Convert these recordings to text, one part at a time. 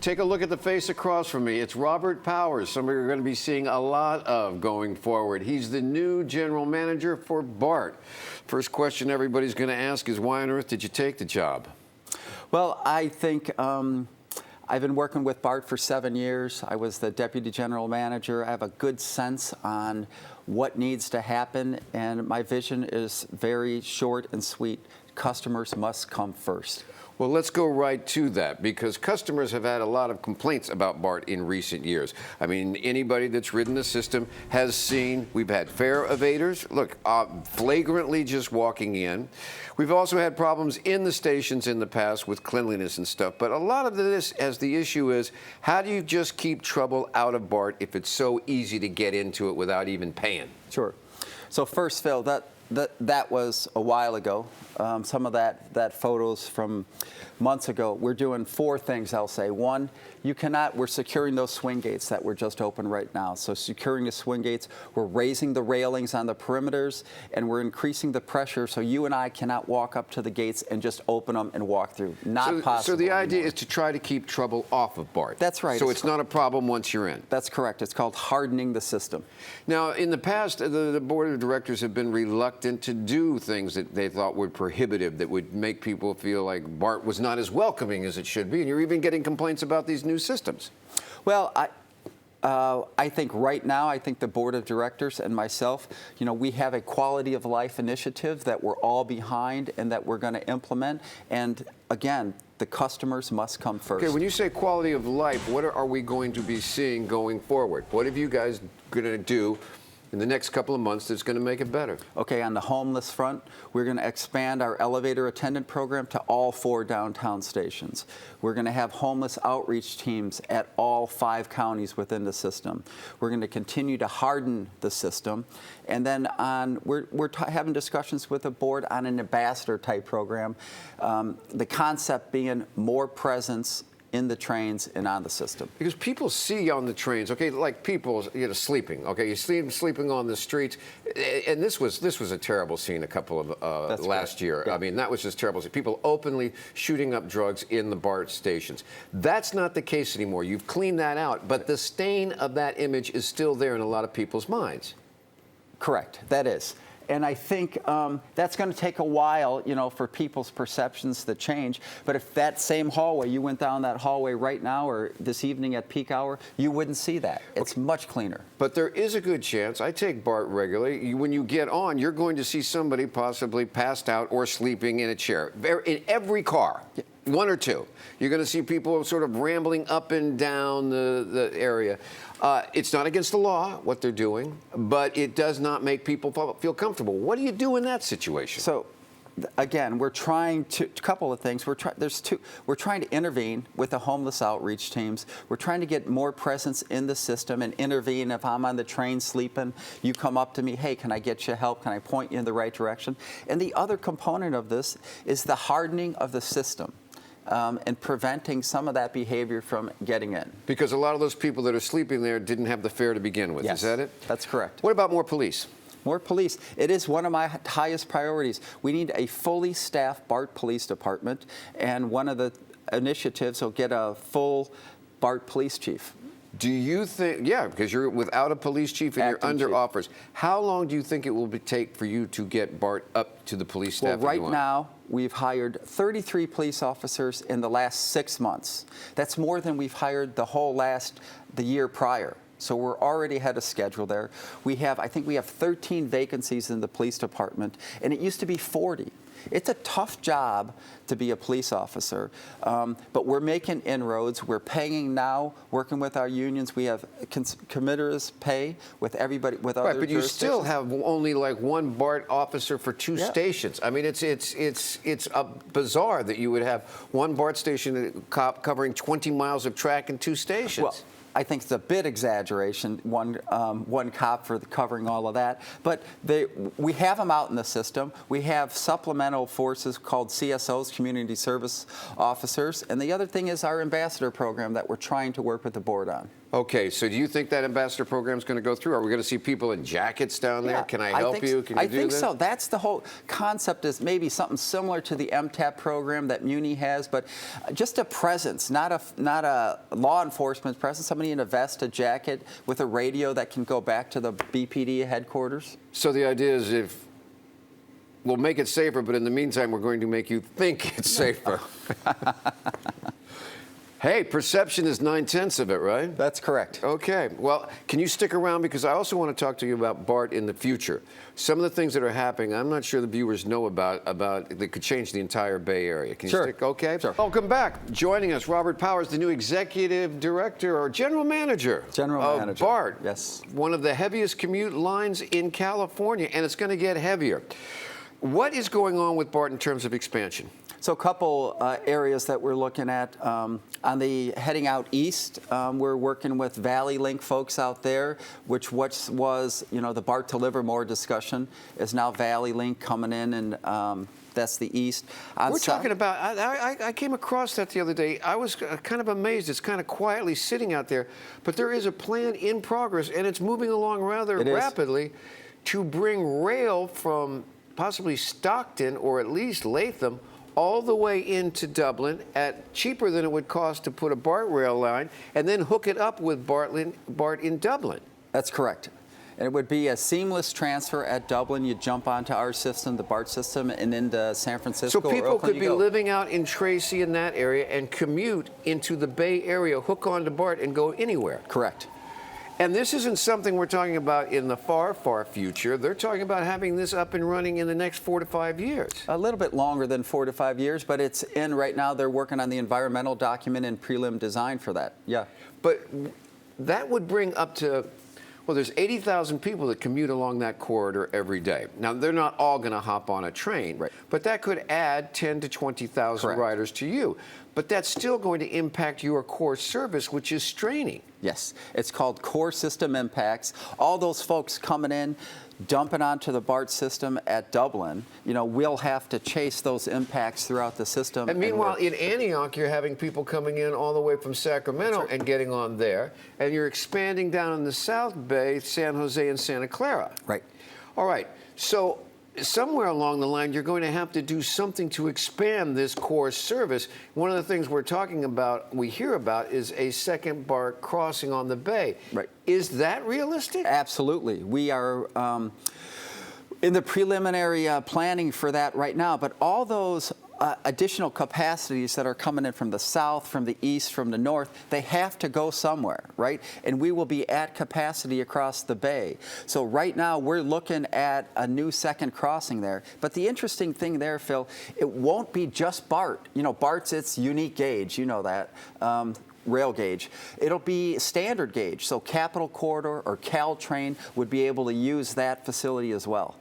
Take a look at the face across from me. It's Robert Powers, somebody you're going to be seeing a lot of going forward. He's the new general manager for BART. First question everybody's going to ask is, why on earth did you take the job? Well, I think I've been working with BART for 7 years. I was the deputy general manager. I have a good sense on what needs to happen, and my vision is very short and sweet. Customers must come first. Well, let's go right to that, because customers have had a lot of complaints about BART in recent years. I mean, anybody that's ridden the system has seen we've had fare evaders, look, flagrantly just walking in. We've also had problems in the stations in the past with cleanliness and stuff. But a lot of this, as the issue is, how do you just keep trouble out of BART if it's so easy to get into it without even paying? Sure. So first, Phil, that was a while ago. Some of that photos from months ago. We're doing 4 things, I'll say. One, we're securing those swing gates that were just open right now. So securing the swing gates, we're raising the railings on the perimeters, and we're increasing the pressure so you and I cannot walk up to the gates and just open them and walk through. Not possible. So the idea anymore. is to try to keep trouble off of BART. That's right. So it's not a problem once you're in. That's correct. It's called hardening the system. Now, in the past, the board of directors have been reluctant to do things that they thought were prohibitive, that would make people feel like BART was not as welcoming as it should be. And you're even getting complaints about these new systems. Well, I think right now, I think the board of directors and myself, we have a quality of life initiative that we're all behind and that we're going to implement. And again, the customers must come first. Okay, when you say quality of life, what are we going to be seeing going forward? What have you guys going to do in the next couple of months that's going to make it better? Okay, on the homeless front, we're going to expand our elevator attendant program to all 4 downtown stations. We're going to have homeless outreach teams at all 5 counties within the system. We're going to continue to harden the system. And then we're having discussions with the board on an ambassador type program. The concept being more presence in the trains and on the system. Because people see on the trains, okay, like people, sleeping, okay, you see them sleeping on the streets, and this was a terrible scene a couple of last year. Yeah. I mean, that was just terrible. People openly shooting up drugs in the BART stations. That's not the case anymore. You've cleaned that out, but the stain of that image is still there in a lot of people's minds. Correct, that is. And I think that's going to take a while, for people's perceptions to change. But if that same hallway, you went down that hallway right now or this evening at peak hour, you wouldn't see that. It's much cleaner. But there is a good chance, I take BART regularly, when you get on, you're going to see somebody possibly passed out or sleeping in a chair. In every car. Yeah. 1 or 2. You're going to see people sort of rambling up and down the area. It's not against the law, what they're doing, but it does not make people feel comfortable. What do you do in that situation? So, again, we're trying to, a couple of things. We're trying to intervene with the homeless outreach teams. We're trying to get more presence in the system and intervene. If I'm on the train sleeping, you come up to me, hey, can I get you help? Can I point you in the right direction? And the other component of this is the hardening of the system. And preventing some of that behavior from getting in. Because a lot of those people that are sleeping there didn't have the fare to begin with, yes, is that it? That's correct. What about more police? More police. It is one of my highest priorities. We need a fully staffed BART Police Department, and one of the initiatives will get a full BART Police Chief. Do you think, yeah, because you're without a police chief and you're under offers. How long do you think it will take for you to get BART up to the police staff? Well, right now, we've hired 33 police officers in the last 6 months. That's more than we've hired the year prior. So we're already ahead of schedule there. I think we have 13 vacancies in the police department, and it used to be 40. It's a tough job to be a police officer, but we're making inroads. We're paying now, working with our unions. We have committers pay with everybody, with other jurisdictions. Right, but you still have only like 1 BART officer for 2 stations. I mean, it's bizarre that you would have 1 BART station covering 20 miles of track and 2 stations. Well, I think it's a bit exaggeration, one cop for covering all of that. But we have them out in the system. We have supplemental forces called CSOs, Community Service Officers. And the other thing is our ambassador program that we're trying to work with the board on. Okay, so do you think that ambassador program is going to go through? Are we going to see people in jackets down there? Yeah, Can I help you? Can you I do think that? so. That's the whole concept, is maybe something similar to the MTAP program that Muni has, but just a presence, not a law enforcement presence, somebody in a vest, a jacket, with a radio that can go back to the BPD headquarters. So the idea is, if we'll make it safer, but in the meantime, we're going to make you think it's safer. Hey, perception is 9/10 of it, right? That's correct. Okay. Well, can you stick around? Because I also want to talk to you about BART in the future. Some of the things that are happening, I'm not sure the viewers know about that could change the entire Bay Area. Can you Sure. stick? Okay. Sure. Welcome back. Joining us, Robert Powers, the new executive director or general manager of BART. Yes. One of the heaviest commute lines in California, and it's going to get heavier. What is going on with BART in terms of expansion? So a couple areas that we're looking at. On the heading out east, we're working with Valley Link folks out there, which was, the BART to Livermore discussion is now Valley Link coming in, and that's the east. We're talking about, I came across that the other day. I was kind of amazed. It's kind of quietly sitting out there, but there is a plan in progress, and it's moving along rather rapidly to bring rail from possibly Stockton or at least Latham all the way into Dublin at cheaper than it would cost to put a BART rail line, and then hook it up with BART in Dublin. That's correct. And it would be a seamless transfer at Dublin. You jump onto our system, the BART system, and into San Francisco. So people could be living out in Tracy in that area and commute into the Bay Area, hook onto BART, and go anywhere. Correct. And this isn't something we're talking about in the far, far future. They're talking about having this up and running in the next 4 to 5 years. A little bit longer than 4 to 5 years, but it's in right now. They're working on the environmental document and prelim design for that. Yeah. But that would bring up to, well, there's 80,000 people that commute along that corridor every day. Now, they're not all going to hop on a train, right, but that could add 10 to 20,000 riders to you. But that's still going to impact your core service, which is straining. Yes, it's called core system impacts. All those folks coming in, dumping onto the BART system at Dublin, we'll have to chase those impacts throughout the system. And meanwhile, in Antioch, you're having people coming in all the way from Sacramento and getting on there, and you're expanding down in the South Bay, San Jose and Santa Clara. Right. All right. So somewhere along the line, you're going to have to do something to expand this core service. One of the things we hear about, is a second BART crossing on the Bay. Right. Is that realistic? Absolutely. We are in the preliminary planning for that right now, but all those additional capacities that are coming in from the south, from the east, from the north, they have to go somewhere, right? And we will be at capacity across the bay. So right now we're looking at a new second crossing there. But the interesting thing there, Phil, it won't be just BART. BART's its unique gauge, that. Rail gauge. It'll be standard gauge. So Capital Corridor or Caltrain would be able to use that facility as well.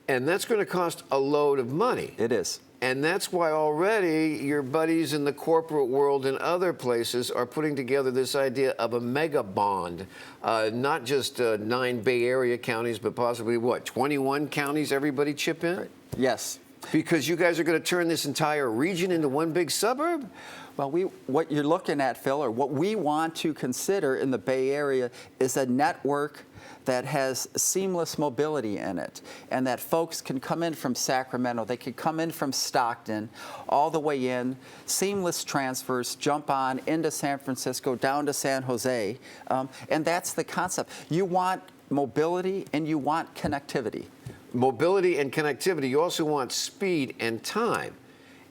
And that's going to cost a load of money. It is. And that's why already your buddies in the corporate world and other places are putting together this idea of a mega bond, not just 9 Bay Area counties, but possibly, 21 counties everybody chip in? Right. Yes. Because you guys are going to turn this entire region into one big suburb? Well, what you're looking at, Phil, or what we want to consider in the Bay Area is a network that has seamless mobility in it, and that folks can come in from Sacramento, they could come in from Stockton, all the way in, seamless transfers, jump on into San Francisco, down to San Jose, and that's the concept. You want mobility and you want connectivity. Mobility and connectivity. You also want speed and time.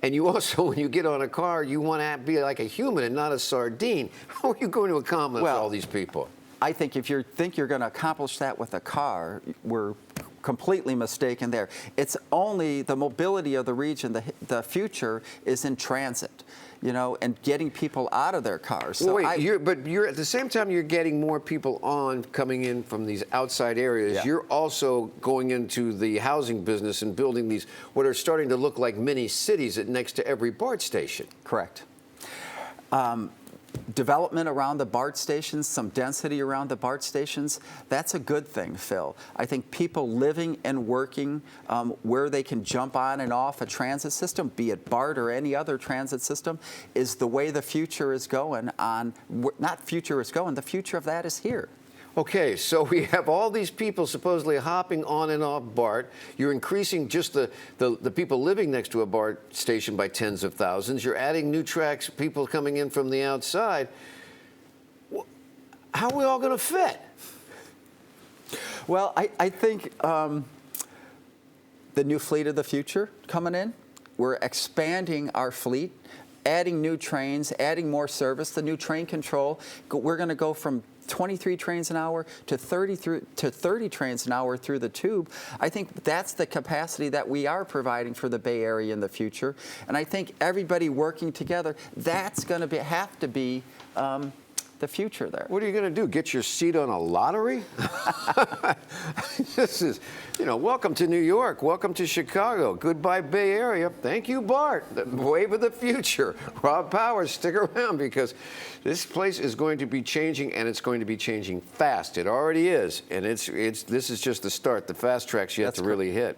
And you also, when you get on a car, you want to be like a human and not a sardine. How are you going to accomplish all these people? I think if you think you're going to accomplish that with a car, we're completely mistaken there. It's only the mobility of the region. The future is in transit, and getting people out of their cars. So but you're at the same time you're getting more people coming in from these outside areas. Yeah. You're also going into the housing business and building these what are starting to look like mini cities next to every BART station. Correct. development around the BART stations, some density around the BART stations, that's a good thing, Phil. I think people living and working where they can jump on and off a transit system, be it BART or any other transit system, is the way the future is going on. Not future is going, the future of that is here. Okay, so we have all these people supposedly hopping on and off BART. You're increasing just the people living next to a BART station by tens of thousands. You're adding new tracks, people coming in from the outside. How are we all going to fit? Well, I think the new fleet of the future coming in, we're expanding our fleet, adding new trains, adding more service, the new train control. We're going to go from 23 trains an hour to 30 trains an hour through the tube. I think that's the capacity that we are providing for the Bay Area in the future. And I think everybody working together, that's going to have to be the future there. What are you going to do? Get your seat on a lottery? This is, welcome to New York. Welcome to Chicago. Goodbye, Bay Area. Thank you, BART. The wave of the future. Rob Powers, stick around because this place is going to be changing, and it's going to be changing fast. It already is, and this is just the start. The fast track's yet to really hit.